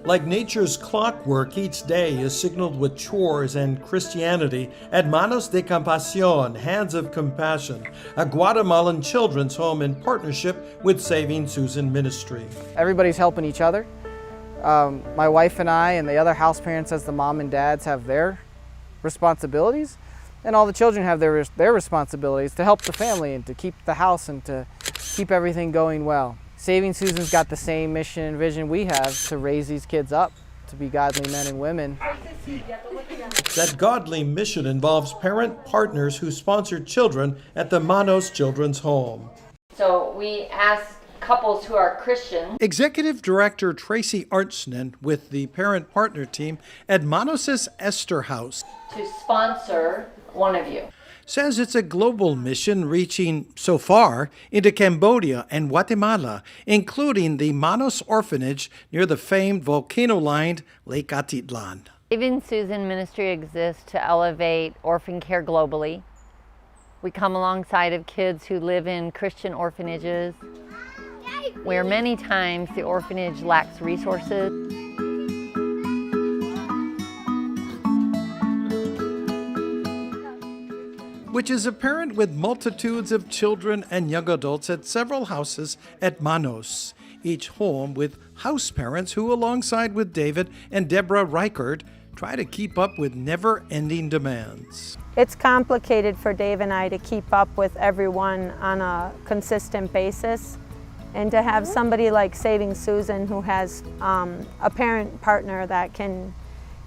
Like nature's clockwork, each day is signaled with chores and Christianity at Manos de Compasión, Hands of Compassion, a Guatemalan children's home in partnership with Saving Susan Ministry. Everybody's helping each other. My wife and I and the other house parents, as the mom and dads, have their responsibilities, and all the children have their responsibilities to help the family and to keep the house and to keep everything going well. Saving Susan's got the same mission and vision we have, to raise these kids up to be godly men and women. That godly mission involves parent partners who sponsor children at the Manos Children's Home. So we ask couples who are Christian. Executive Director Tracy Artsnan with the parent partner team at Manos' Esther House To sponsor one of you. Says it's a global mission reaching, so far, into Cambodia and Guatemala, including the Manos Orphanage near the famed volcano-lined Lake Atitlan. Saving Susan Ministry exists to elevate orphan care globally. We come alongside of kids who live in Christian orphanages, where many times the orphanage lacks resources. Which is apparent with multitudes of children and young adults at several houses at Manos, each home with house parents who, alongside with David and Deborah Reichert, try to keep up with never-ending demands. It's complicated for Dave and I to keep up with everyone on a consistent basis, and to have somebody like Saving Susan who has a parent partner that can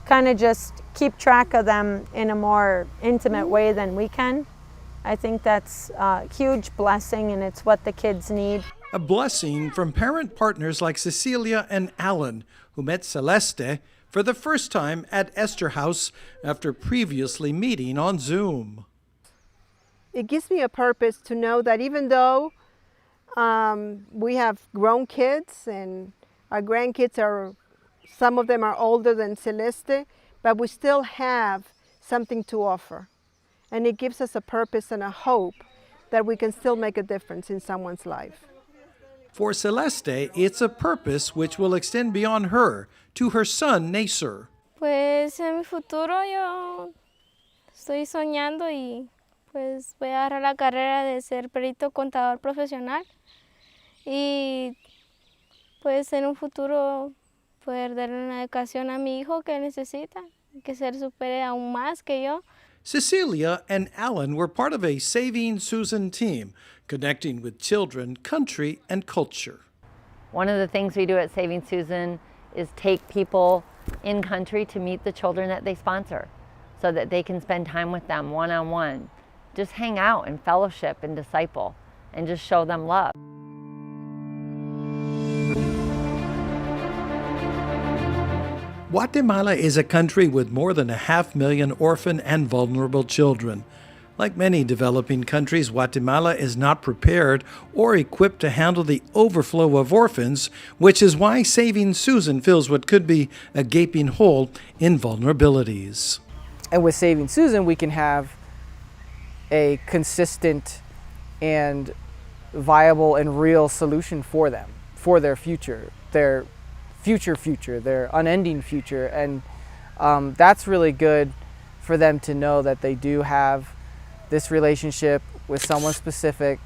kind of just keep track of them in a more intimate way than we can. I think that's a huge blessing, and it's what the kids need. A blessing from parent partners like Cecilia and Alan, who met Celeste for the first time at Esther House after previously meeting on Zoom. It gives me a purpose to know that even though we have grown kids and our grandkids are, some of them are older than Celeste, but we still have something to offer. And it gives us a purpose and a hope that we can still make a difference in someone's life. For Celeste, it's a purpose which will extend beyond her to her son, Nasser. Pues en mi futuro yo estoy soñando y pues voy a agarrar la carrera de ser perito contador profesional y pues en un futuro poder darle una educación a mi hijo que necesita, que se supere aún más que yo. Cecilia and Alan were part of a Saving Susan team, connecting with children, country, and culture. One of the things we do at Saving Susan is take people in country to meet the children that they sponsor so that they can spend time with them one-on-one. Just hang out and fellowship and disciple and just show them love. Guatemala is a country with more than 500,000 orphan and vulnerable children. Like many developing countries, Guatemala is not prepared or equipped to handle the overflow of orphans, which is why Saving Susan fills what could be a gaping hole in vulnerabilities. And with Saving Susan, we can have a consistent and viable and real solution for them, for their future, their unending future. And that's really good for them to know that they do have this relationship with someone specific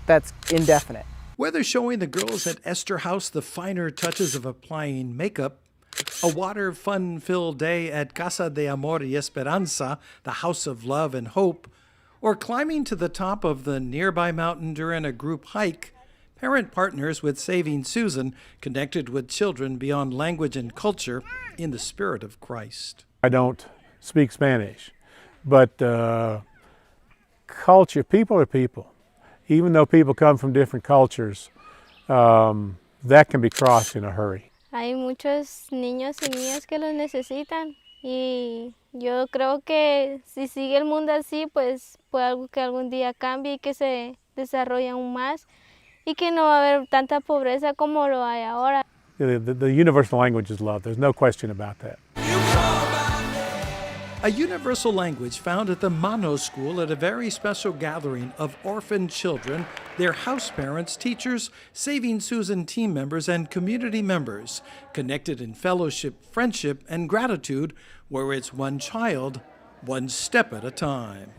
that's indefinite. Whether showing the girls at Esther House the finer touches of applying makeup, a water fun-filled day at Casa de Amor y Esperanza, the House of Love and Hope, or climbing to the top of the nearby mountain during a group hike, parent partners with Saving Susan connected with children beyond language and culture in the spirit of Christ. I don't speak Spanish, but culture, people are people. Even though people come from different cultures, that can be crossed in a hurry. Hay muchos niños y niñas que los necesitan y yo creo que si sigue el mundo así, pues puede algo que algún día cambie y que se desarrolle aún más y que no va a haber tanta pobreza como lo hay ahora. The universal language is love. There's no question about that. A universal language found at the Mano School at a very special gathering of orphaned children, their house parents, teachers, Saving Susan team members, and community members, connected in fellowship, friendship, and gratitude, where it's one child, one step at a time.